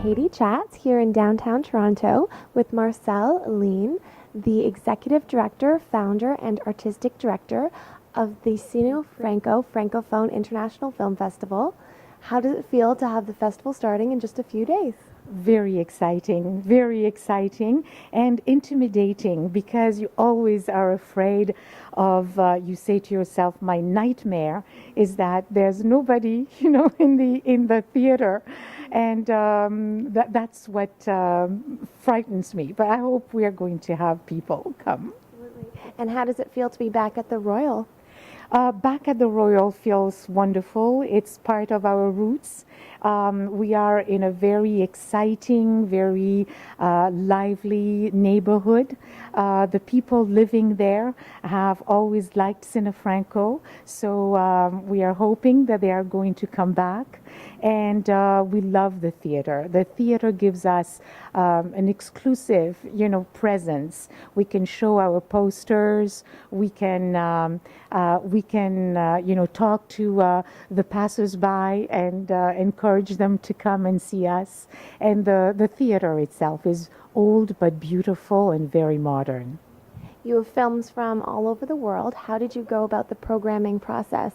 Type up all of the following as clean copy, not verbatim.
Katie Chats here in downtown Toronto with Marcelle Lean, the Executive Director, Founder, and Artistic Director of the Cinéfranco Francophone International Film Festival. How does it feel to have the festival starting in just a few days? Very exciting and intimidating because you always are afraid of, you say to yourself, my nightmare is that there's nobody, in the theater. And that's what frightens me. But I hope we are going to have people come. Absolutely. And how does it feel to be back at the Royal? Back at the Royal feels wonderful. It's part of our roots. We are in a very exciting, very lively neighborhood. The people living there have always liked Cinéfranco, so we are hoping that they are going to come back. And we love the theater. The theater gives us an exclusive, presence. We can show our posters. We can talk to the passers-by and encourage them to come and see us. And the theater itself is old but beautiful and very modern. You have films from all over the world. How did you go about the programming process?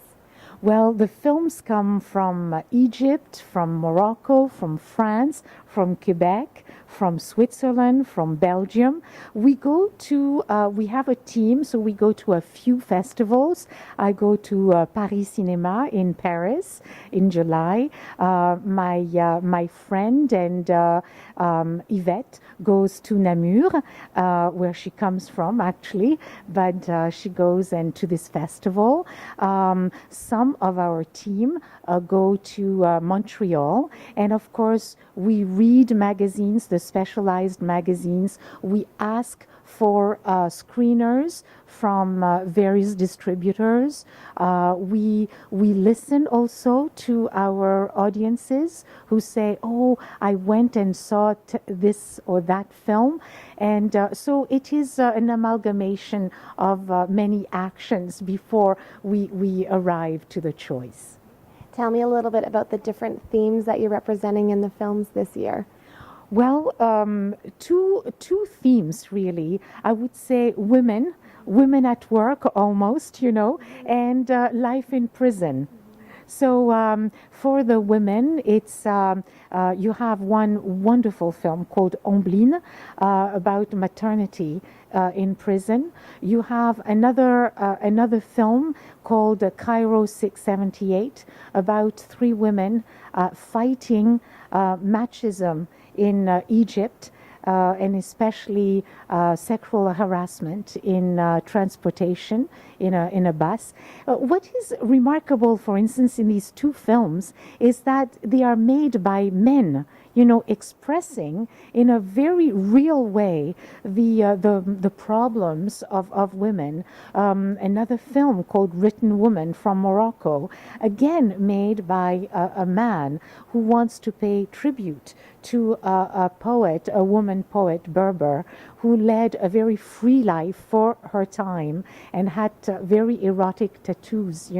Well, the films come from Egypt, from Morocco, from France, from Quebec, from Switzerland, from Belgium. We have a team, so we go to a few festivals. I go to Paris Cinema in Paris in July. My friend and Yvette goes to Namur, where she comes from actually, but she goes to this festival. Some of our team go to Montreal, and of course we read magazines, the specialized magazines. We ask for screeners from various distributors. We listen also to our audiences who say, "Oh, I went and saw this or that film," and so it is an amalgamation of many actions before we arrive to the choice. Tell me a little bit about the different themes that you're representing in the films this year. Well, two themes really. I would say women at work almost, and life in prison. So for the women, it's you have one wonderful film called Uhlmann about maternity in prison. You have another film called Cairo 678 about three women fighting machismo in Egypt. And especially sexual harassment in transportation in a bus. What is remarkable, for instance, in these two films is that they are made by men, expressing in a very real way the problems of women. Another film called Written Woman from Morocco, again made by a man who wants to pay tribute to a poet, a woman poet, Berber, who led a very free life for her time and had very erotic tattoos,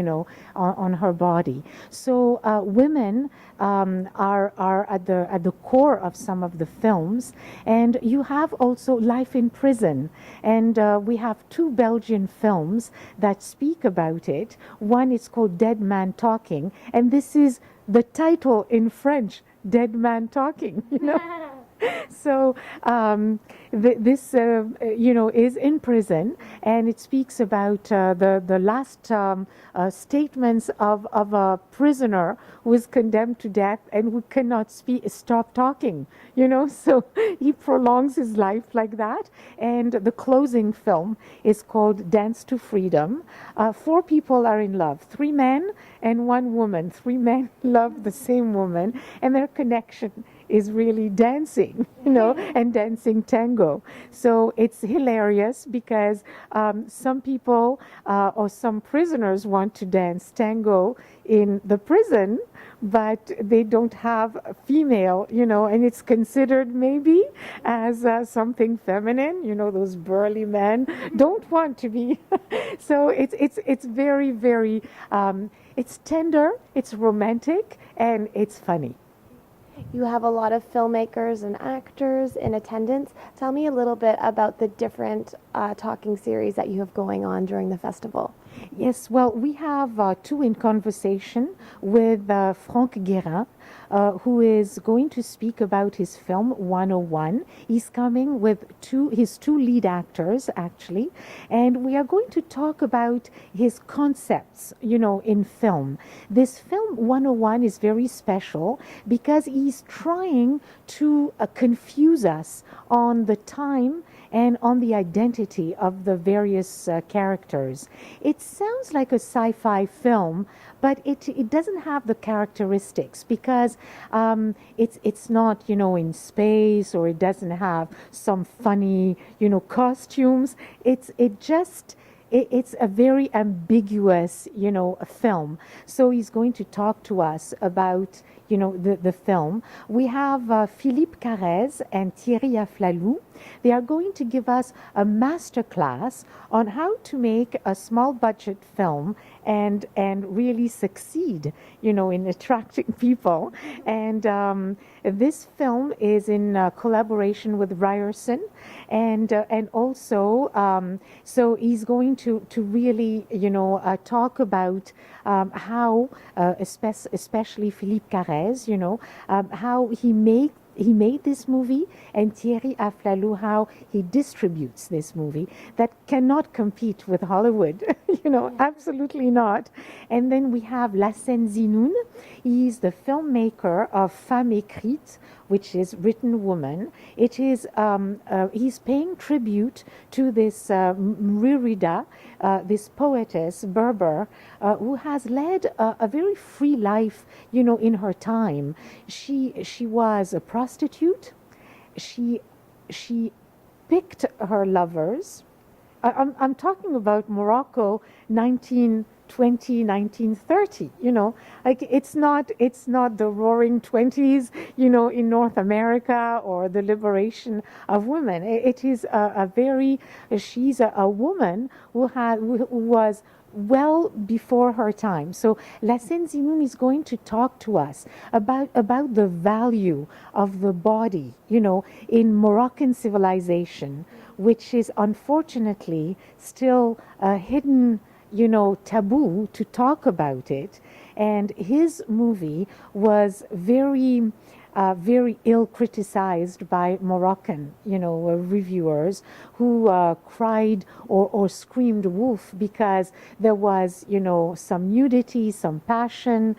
on her body. So women are at the core of some of the films, and you have also life in prison. And we have two Belgian films that speak about it. One is called Dead Man Talking, and this is the title in French, Dead Man Talking, So this is in prison, and it speaks about the last statements of a prisoner who is condemned to death and who cannot stop talking, so he prolongs his life like that. And the closing film is called Dance to Freedom. Four people are in love, three men and one woman. Three men love the same woman, and their connection is really dancing, and dancing tango. So it's hilarious because some people or some prisoners want to dance tango in the prison, but they don't have a female, and it's considered maybe as something feminine. Those burly men don't want to be. So it's very, very, it's tender, it's romantic, and it's funny. You have a lot of filmmakers and actors in attendance. Tell me a little bit about the different talking series that you have going on during the festival. Yes, well, we have two in conversation with Franck Guérin, who is going to speak about his film 101. He's coming with his two lead actors, actually, and we are going to talk about his concepts, in film. This film 101 is very special because he's trying to confuse us on the time and on the identity of the various characters. It sounds like a sci-fi film, but it doesn't have the characteristics because it's not, in space, or it doesn't have some funny, costumes. It's a very ambiguous, film. So he's going to talk to us about, the film. We have Philippe Carrez and Thierry Aflalou. They are going to give us a master class on how to make a small budget film and really succeed, in attracting people. And this film is in collaboration with Ryerson, and also so he's going to really talk about how especially Philippe Carrez, how he made this movie, and Thierry Aflalou, how he distributes this movie that cannot compete with Hollywood, absolutely not. And then we have Lassène Zinoun. He's the filmmaker of Femme Écrite, which is written woman. It is he's paying tribute to this Mrida, this poetess Berber, who has led a very free life, in her time. She was a prostitute. She picked her lovers. I'm talking about Morocco, 1920, 1930. Like it's not the Roaring Twenties, in North America, or the liberation of women. It is she's a woman who was well before her time. So Lassène Zinoun is going to talk to us about the value of the body, in Moroccan civilization, which is unfortunately still a hidden, taboo to talk about it. And his movie was very ill criticized by Moroccan, reviewers who cried or screamed wolf because there was, some nudity, some passion,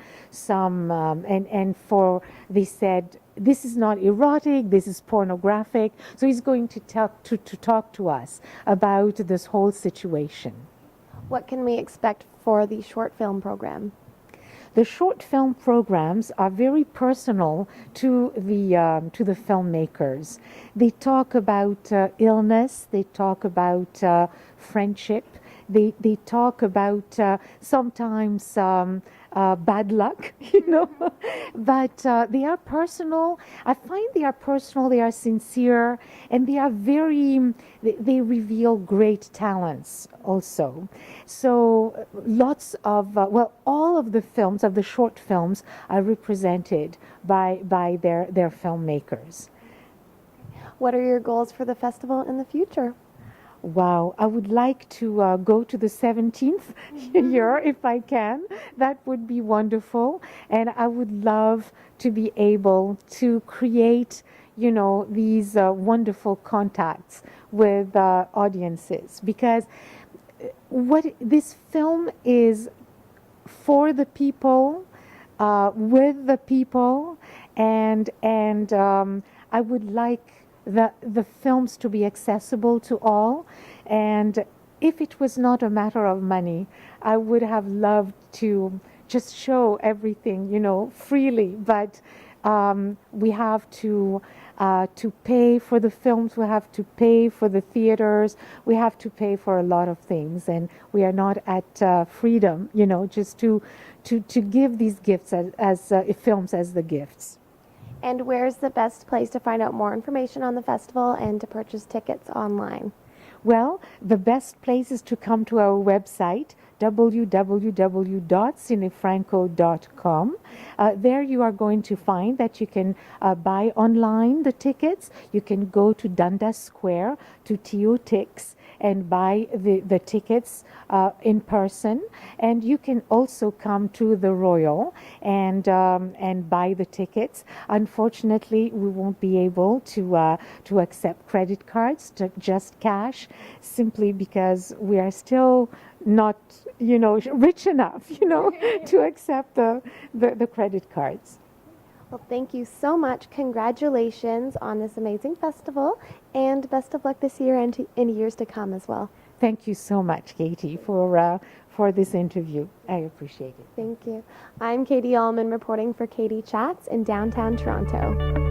they said this is not erotic, this is pornographic. So he's going to talk to us about this whole situation. What can we expect for the short film program? The short film programs are very personal to the filmmakers. They talk about illness. They talk about friendship. They talk about sometimes bad luck, but they are personal. I find they are personal, they are sincere, and they are they reveal great talents also. So lots of, all of the films, of the short films, are represented by their filmmakers. What are your goals for the festival in the future? Wow, I would like to go to the 17th year if I can. That would be wonderful. And I would love to be able to create, these wonderful contacts with audiences. Because what this film is for the people, with the people, and I would like the films to be accessible to all. And if it was not a matter of money, I would have loved to just show everything, freely. But we have to pay for the films, we have to pay for the theaters, we have to pay for a lot of things, and we are not at freedom, just to give these gifts as films as the gifts. And where's the best place to find out more information on the festival and to purchase tickets online? Well, the best place is to come to our website, www.cinéfranco.com. There you are going to find that you can buy online the tickets. You can go to Dundas Square to Teotix and buy the tickets in person, and you can also come to the Royal and buy the tickets. Unfortunately, we won't be able to accept credit cards, just cash, simply because we are still not, rich enough, to accept the credit cards. Well, thank you so much. Congratulations on this amazing festival, and best of luck this year and in years to come as well. Thank you so much, Katie, for this interview. I appreciate it. Thank you. I'm Katie Uhlmann reporting for Katie Chats in downtown Toronto.